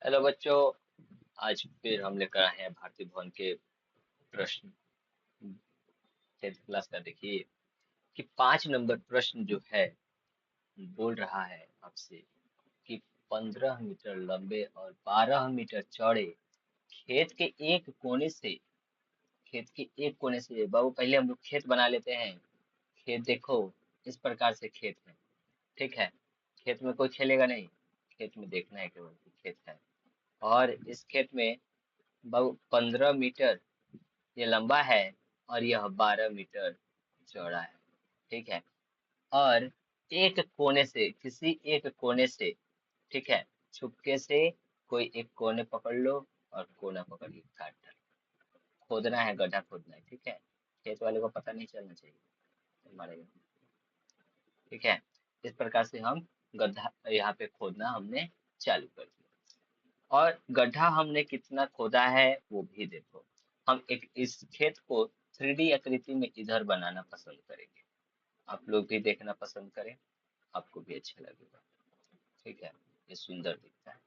Hello बच्चों। आज फिर हम लेकर आए हैं भारतीय भवन के प्रश्न 10th क्लास का। देखिए कि 5 नंबर प्रश्न जो है बोल रहा है आपसे कि 15 मीटर लंबे और 12 मीटर चौड़े खेत के एक कोने से बाबू पहले हम लोग खेत बना लेते हैं। खेत देखो, इस प्रकार से खेत है। ठीक है, खेत में कोई खेलेगा नहीं, खेत में देखना है केवल कि खेत है। और इस खेत में बाबू 15 मीटर ये लंबा है और यह 12 मीटर चौड़ा है। ठीक है, और एक कोने से, किसी एक कोने से, ठीक है, छुपके से कोई एक कोने पकड़ लो और कोना पकड़ के काट डालो। खोदना है, गड्ढा खोदना है। ठीक है, खेत वाले को पता नहीं चलना चाहिए हमारे यहाँ। ठीक है, इस प्रकार से हम गड्ढा यहाँ पे खोदना हमने चालू कर दिया। और गड्ढा हमने कितना खोदा है वो भी देखो। हम एक इस खेत को 3D आकृति में इधर बनाना पसंद करेंगे। आप लोग भी देखना पसंद करें, आपको भी अच्छा लगेगा। ठीक है, ये सुंदर दिखता है।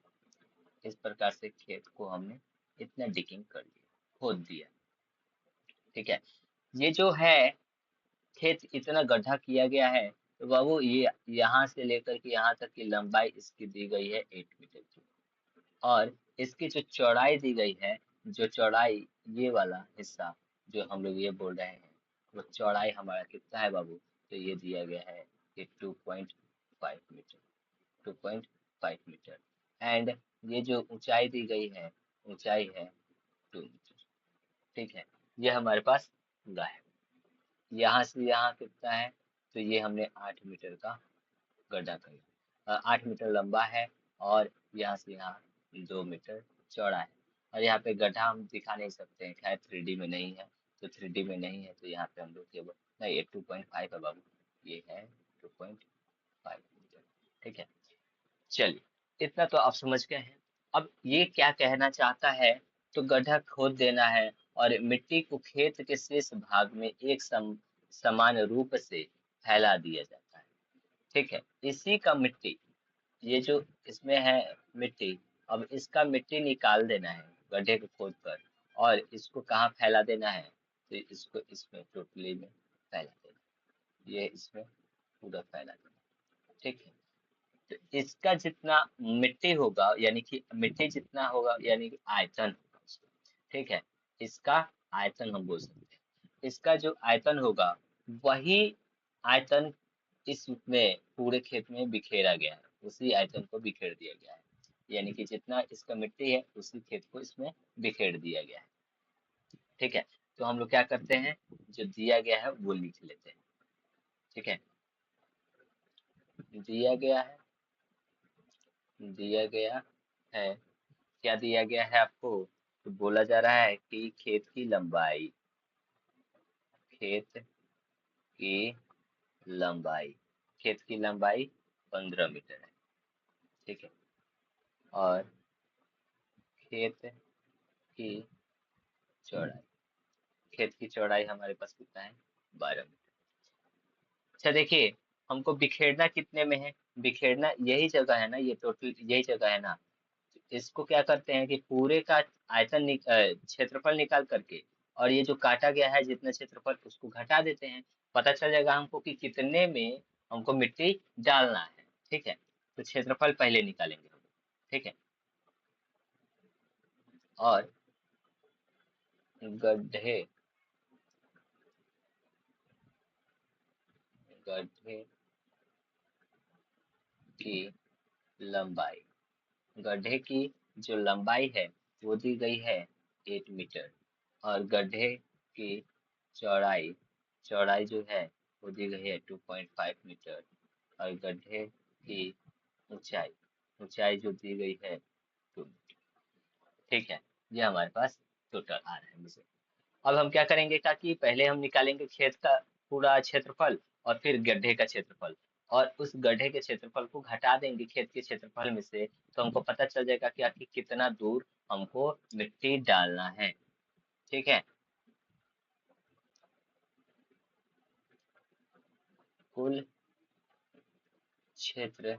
इस प्रकार से खेत को हमने इतना डिगिंग कर लिया, खोद दिया। ठीक है, ये जो है खेत इतना गड्ढा किया गया है, तो बाबू ये यहाँ से लेकर के यहाँ तक की लंबाई इसकी दी गई है 8 मीटर की। और इसकी जो चौड़ाई दी गई है, जो चौड़ाई, ये वाला हिस्सा जो हम लोग ये बोल रहे हैं, वो चौड़ाई हमारा कितना है बाबू? तो ये दिया गया है कि 2.5 मीटर, 2.5 मीटर। एंड ये जो ऊंचाई दी गई है, ऊंचाई है 2 मीटर। ठीक है, ये हमारे पास पूरा है। यहाँ से यहाँ कितना है? तो ये हमने 8 मीटर का गड्ढा करेगा। 8 मीटर लंबा है और यहाँ से यहाँ 2 मीटर चौड़ा है। और यहाँ पे गड्ढा हम दिखा नहीं सकते हैं, खैर 3D में नहीं है। तो 3D में नहीं है तो यहाँ पे हम लोग केवल, नहीं, ये 2.5 है बाबू, ये है 2.5 मीटर। ठीक है, चलिए इतना तो आप समझ गए हैं। अब ये क्या कहना चाहता है? तो गड्ढा खोद देना है और मिट्टी को खेत के शेष भाग में एक समान रूप से फैला दिया जाता है। ठीक है, इसी का मिट्टी, ये जो इसमें है मिट्टी, अब इसका मिट्टी निकाल देना है गड्ढे को खोद कर। और इसको कहाँ फैला देना है? तो इसको इसमें टोटली में फैला देना, ये इसमें पूरा फैला देना। ठीक है, तो इसका जितना मिट्टी होगा, यानी कि मिट्टी जितना होगा, यानी कि आयतन होगा उसका। ठीक है, इसका आयतन हम बोल सकते हैं। इसका जो आयतन होगा, वही आयतन इसमें पूरे खेत में बिखेरा गया है, उसी आयतन को बिखेर दिया गया है। यानी कि जितना इसका मिट्टी है उसी खेत को इसमें बिखेर दिया गया है। ठीक है, तो हम लोग क्या करते हैं, जो दिया गया है वो लिख लेते हैं। ठीक है, दिया गया है, दिया गया है, क्या दिया गया है आपको? तो बोला जा रहा है कि खेत की लंबाई, खेत की लंबाई, खेत की लंबाई 15 मीटर है। ठीक है, और खेत की चौड़ाई, खेत की चौड़ाई हमारे पास कितना है? 12 मीटर। अच्छा देखिए, हमको बिखेरना कितने में है? बिखेरना यही जगह है ना, ये टोटल यही जगह है ना। इसको क्या करते हैं कि पूरे का आयतन क्षेत्रफल निकाल करके, और ये जो काटा गया है जितना क्षेत्रफल, उसको घटा देते हैं। पता चल जाएगा हमको कि कितने में हमको मिट्टी डालना है। ठीक है, तो क्षेत्रफल पहले निकालेंगे हम। ठीक है, और गड्ढे, गड्ढे की लंबाई, गड्ढे की जो लंबाई है वो दी गई है 8 मीटर। और गड्ढे की चौड़ाई, चौड़ाई जो है वो दी गई है 2.5 मीटर। और गड्ढे की ऊंचाई, ऊंचाई जो दी गई है 2 मीटर। ठीक है, ये हमारे पास टोटल आ रहा है मुझे। अब हम क्या करेंगे ताकि पहले हम निकालेंगे खेत का पूरा क्षेत्रफल और फिर गड्ढे का क्षेत्रफल। और उस गड्ढे के क्षेत्रफल को घटा देंगे खेत के क्षेत्रफल में से, तो हमको पता चल जाएगा कि आखिर कितना दूर हमको मिट्टी डालना है। ठीक है, कुल क्षेत्र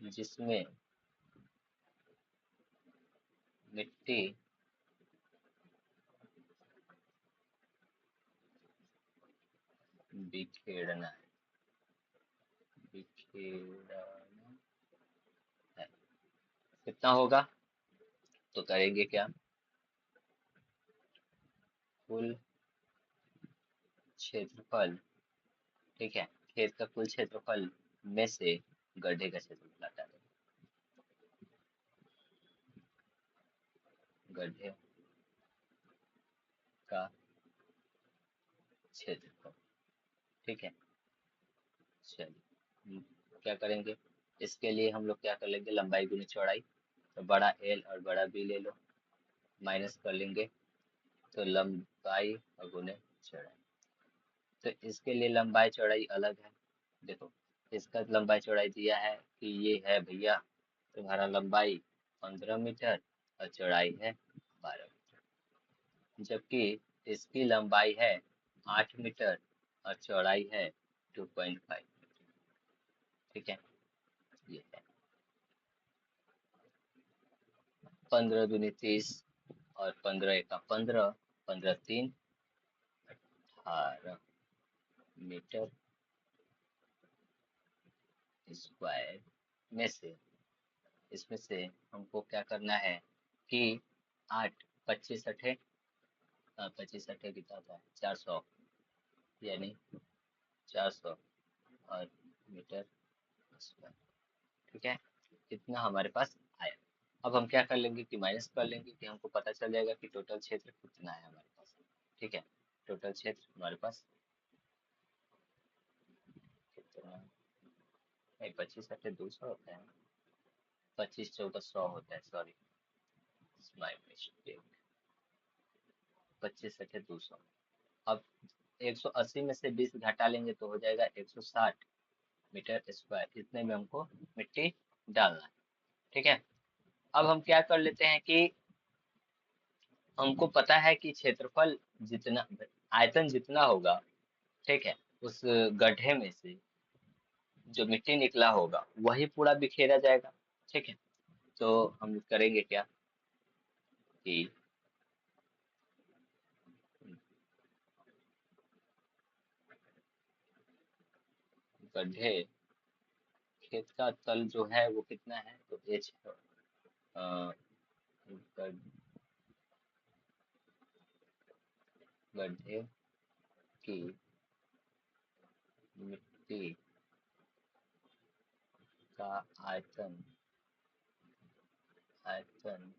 जिसमें मिट्टी बिखेरना है, बिखेरना है, कितना होगा? तो करेंगे क्या, कुल क्षेत्रफल, ठीक है, खेत का कुल क्षेत्रफल में से गड्ढे का क्षेत्रफल हटा देंगे, गड्ढे का क्षेत्रफल, ठीक है। चलिए क्या करेंगे, इसके लिए हम लोग क्या कर लेंगे, लंबाई गुनी चौड़ाई, तो बड़ा एल और बड़ा बी ले लो, माइनस कर लेंगे, तो लंबाई और गुने चौड़ाई, तो इसके लिए लंबाई चौड़ाई अलग है। देखो इसका लंबाई चौड़ाई दिया है कि ये है भैया तुम्हारा लंबाई 15 मीटर और चौड़ाई है 12 मीटर, जबकि इसकी लंबाई है 8 मीटर और चौड़ाई है 2.5 मीटर, ठीक है। ये है 15 दूनी 30 और 15 एका 15, 15 3 18 मीटर स्क्वायर में से, इसमें से हमको क्या करना है कि 8 25 अठे 25 अठे कितना होता है 400, यानी 400 और मीटर स्क्वायर, ठीक है। इतना हमारे पास आया। अब हम क्या कर लेंगे कि माइनस कर लेंगे कि हमको पता चल जाएगा कि टोटल क्षेत्र कितना है हमारे पास, ठीक है। टोटल क्षेत्र हमारे पास कितना, नहीं 25 अठे 200 होता है, 25 14 100 होता है, सॉरी माय मिस्टेक, 25 अठे 200। अब 180 में से 20 घटा लेंगे तो हो जाएगा 160 मीटर स्क्वायर, इतने में हमको मिट्टी डालना है, ठीक है। अब हम क्या कर लेते हैं कि हमको पता है कि क्षेत्रफल जितना, आयतन जितना होगा, ठीक है, उस गड्ढे में से जो मिट्टी निकला होगा वही पूरा बिखेरा जाएगा, ठीक है। तो हम करेंगे क्या कि गड्ढे, खेत का तल जो है वो कितना है, तो एच, गड्ढे की मिट्टी का आयतन, आयतन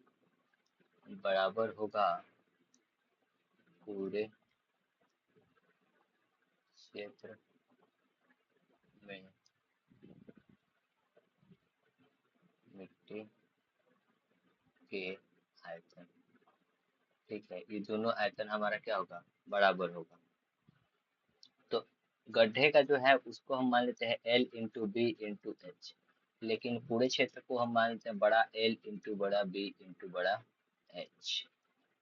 बराबर होगा पूरे क्षेत्र में मिट्टी के आयतन, ठीक है। ये दोनों आयतन हमारा क्या होगा, बराबर होगा। तो गड्ढे का जो है उसको हम मान लेते हैं L into B into H, लेकिन पूरे क्षेत्र को हम मान लेते हैं बड़ा L इंटू बड़ा बी इंटू बड़ा एच,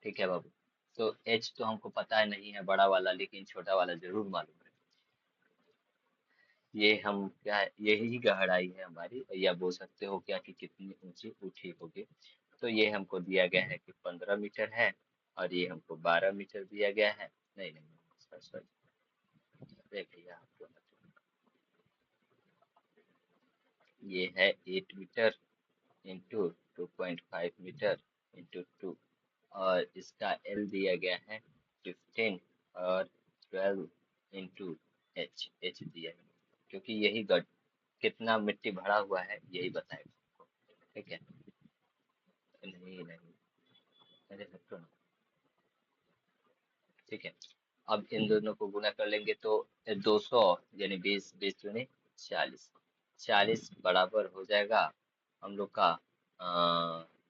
ठीक है बाबू। तो एच तो हमको पता है नहीं है बड़ा वाला, लेकिन छोटा वाला जरूर मालूम है। ये हम क्या है, यही गहराई है हमारी, या बोल सकते हो क्या कि कितनी ऊंची उठी होगी। तो ये हमको दिया गया है कि 15 मीटर है, और ये हमको 12 मीटर दिया गया है, नहीं नहीं सॉरी सॉरी, अरे भैया आपको ये है 8 मीटर इंटू 2.5 मीटर इंटू 2, और इसका एल दिया गया है 15 और 12 इंटू एच, एच दिया है क्योंकि यही गड कितना मिट्टी भरा हुआ है यही बताएगा आपको, ठीक है। नहीं नहीं, अरे हटो ना, ठीक है। अब इन दोनों को गुना कर लेंगे तो 200 यानी 20, 20 दूनी 40, 40 बराबर हो जाएगा हम लोग का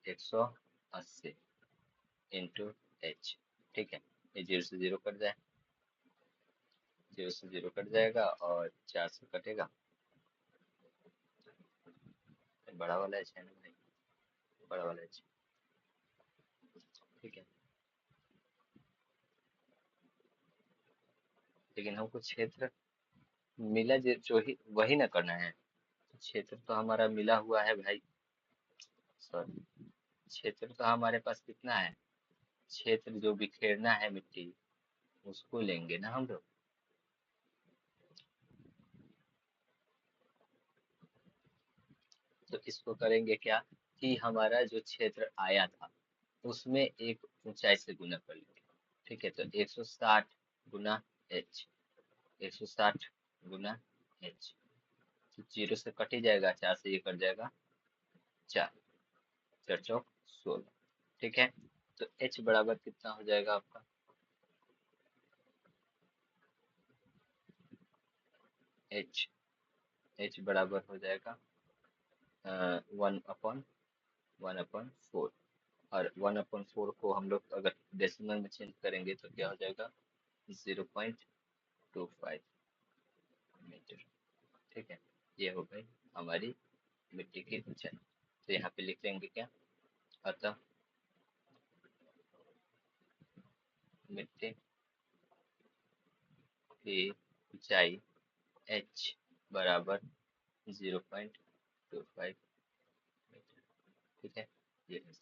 180 इंटू एच, ठीक है। ये 0 से 0 कट जाए, 0 से 0 कट जाएगा और 4 से कटेगा, बड़ा वाला एच है ना भाई, बड़ा वाला एच, ठीक है। लेकिन हमको क्षेत्र मिला जो ही वही ना करना है, क्षेत्र तो हमारा मिला हुआ है भाई, सॉरी, क्षेत्र तो हमारे पास कितना है, क्षेत्र जो बिखेरना है मिट्टी उसको लेंगे ना हम लोग। तो इसको करेंगे क्या कि हमारा जो क्षेत्र आया था उसमें एक ऊंचाई से गुना कर लेंगे। ठीक है, तो 160 गुना h, 160 गुना h, तो 0 से कट ही जाएगा, 4 से ये कट जाएगा, 4, 4 चौक 16। ठीक है, तो h बराबर कितना हो जाएगा आपका, h, h बराबर हो जाएगा 1/4। और 1/4 को हम लोग अगर डेसिमल में चेंज करेंगे तो क्या हो जाएगा, 0.25 मीटर। ठीक है, ये हो गई हमारी मिट्टी की ऊंचाई। तो यहाँ पे लिख लेंगे क्या, अतः मिट्टी की ऊंचाई h बराबर 0.25 मीटर। ठीक है, ये है।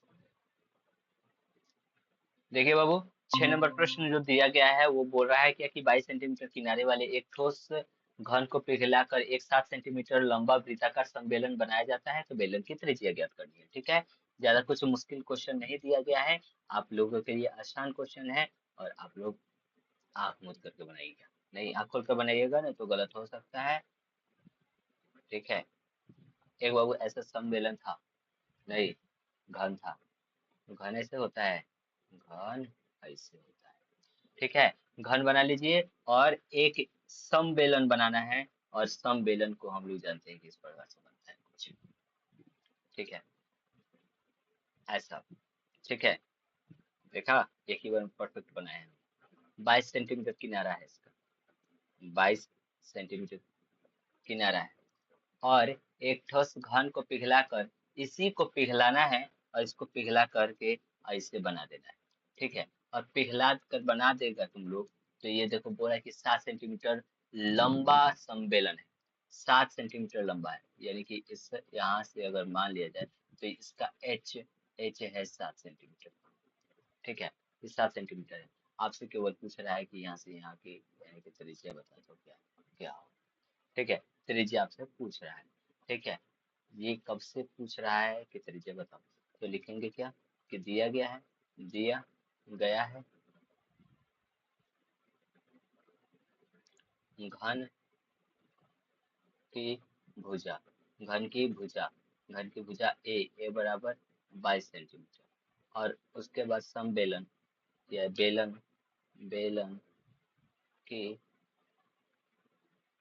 देखिए बाबू, 6 नंबर प्रश्न जो दिया गया है वो बोल रहा है क्या कि 22 सेंटीमीटर किनारे वाले एक ठोस घन को पिघलाकर एक 7 सेंटीमीटर लंबा वृत्ताकार संबेलन बनाया जाता है, तो बेलन की त्रिज्या ज्ञात करनी है। ठीक है, ज्यादा कुछ मुश्किल क्वेश्चन नहीं दिया गया है, आप लोगों के लिए आसान क्वेश्चन है। और आप लोग आंख मूंद करके बनाइएगा, नहीं आंख खोल कर बनाइएगा ना तो गलत हो सकता है। ठीक है, एक बाबू ऐसा सम्मेलन था, नहीं घन था, घन ऐसे होता है, घन ऐसे होता है। ठीक है, घन बना लीजिए और एक समबेलन बनाना है, और समबेलन को हम लोग जानते हैं कि इस प्रकार से बनता है कुछ। ठीक है, ऐसा। ठीक है, देखा, एक ही बार में परफेक्ट बनाया है। 22 सेंटीमीटर किनारा है इसका, 22 सेंटीमीटर किनारा है, और एक ठोस घन को पिघलाकर, इसी को पिघलाना है और इसको पिघला करके ऐसे बना देना है। ठीक है, और पिघला कर बना देगा तुम लोग, तो ये देखो बोला है कि 7 सेंटीमीटर लंबा सम्मेलन है, 7 सेंटीमीटर लंबा है, यानी कि इस यहाँ से अगर मान लिया जाए तो इसका एच है 7 सेंटीमीटर। ठीक है, ये 7 सेंटीमीटर है। आपसे केवल पूछ रहा है कि यहाँ से यहाँ की यानी कि त्रिज्या बता दो क्या क्या हो। ठीक है, त्रिज्या आपसे पूछ रहा है। ठीक है, ये कब से पूछ रहा है कि त्रिज्या बताओ, तो लिखेंगे क्या कि दिया गया है, दिया गया है घन की भुजा, घन की भुजा, घन की भुजा ए बराबर 22 सेंटीमीटर, और उसके बाद समबेलन या बेलन, बेलन की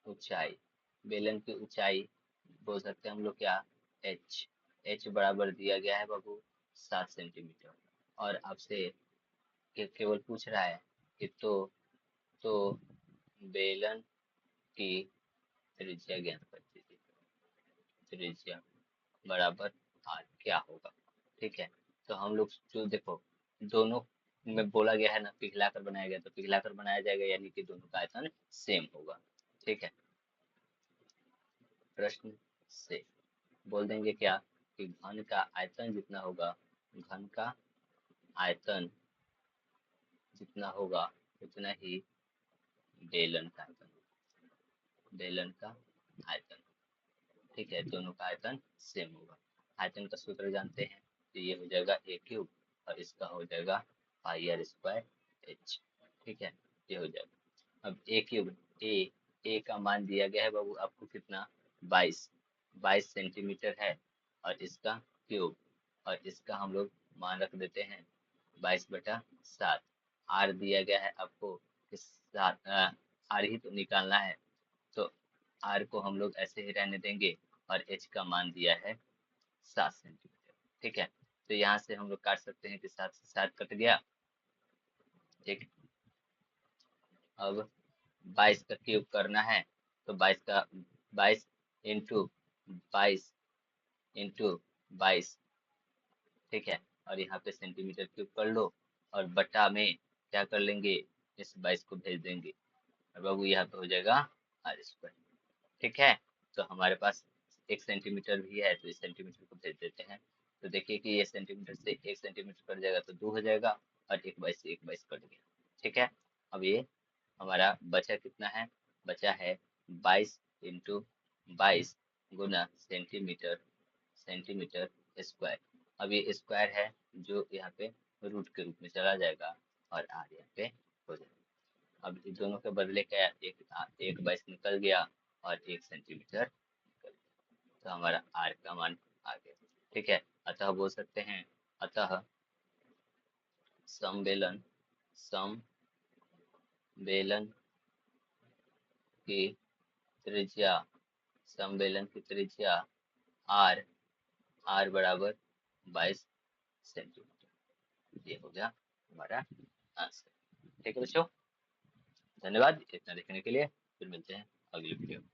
ऊंचाई, बेलन की ऊंचाई बोल सकते हैं हम लोग क्या, एच, एच बराबर दिया गया है बाबू 7 सेंटीमीटर। और आपसे केवल पूछ रहा है कि तो बेलन की त्रिज्या ज्ञात कर दीजिए, त्रिज्या बराबर आर क्या होगा। ठीक है, तो हम लोग जो देखो दोनों में बोला गया है ना पिघला कर बनाया गया, तो पिघला कर बनाया जाएगा यानी कि दोनों का आयतन सेम होगा। ठीक है, प्रश्न से बोल देंगे क्या कि घन का आयतन जितना होगा, घन का आयतन जितना होगा उतना ही बेलन का आयतन, बेलन का आयतन। ठीक है, दोनों का आयतन सेम होगा। आयतन का सूत्र जानते हैं, तो ये हो जाएगा ए क्यूब और इसका हो जाएगा पाई आर स्क्वायर एच। ठीक है, ये हो जाएगा। अब ए क्यूब, ए का मान दिया गया है बाबू आपको कितना, 22, 22 सेंटीमीटर है, और इसका क्यूब, और इसका हम लोग मान रख देते हैं 22/7। आर दिया गया है आपको कि 7, आर ही तो निकालना है, तो आर को हम लोग ऐसे ही रहने देंगे, और एच का मान दिया है 7 सेंटीमीटर। ठीक है, तो यहाँ से हम लोग काट सकते हैं कि 7 से 7 कट गया। ठीक, अब 22 का क्यूब करना है, तो 22 इंटू 22 ठीक है, और यहाँ पे सेंटीमीटर क्यूब कर लो, और बटा में क्या कर लेंगे, इस 22 को भेज देंगे, और बाबू यहाँ पे हो जाएगा आर स्क्वायर। ठीक है, तो हमारे पास 1 सेंटीमीटर भी है, तो इस सेंटीमीटर को भेज देते हैं, तो देखिए कि ये सेंटीमीटर से 1 सेंटीमीटर कट जाएगा तो 2 हो जाएगा, और 1/22 से 1/22 कट गया। ठीक है, अब ये हमारा बचा कितना है, बचा है 22 × 22 गुना सेंटीमीटर, सेंटीमीटर स्क्वायर। अब ये स्क्वायर है जो यहाँ पे रूट के रूप में चला जाएगा, और आर यहाँ पे हो जाएगा। अब इन दोनों के बदले क्या, एक 22 निकल गया और 1 सेंटीमीटर निकल गया, तो हमारा आर का मान आ गया। ठीक है, अतः बोल सकते हैं, अतः समबेलन, समबेलन की त्रिज्या, समबेलन की त्रिज्या आर, आर बराबर 22 सेंटीमीटर। ये हो गया हमारा आंसर। ठीक है बच्चों, धन्यवाद इतना देखने के लिए। फिर मिलते हैं अगली वीडियो में।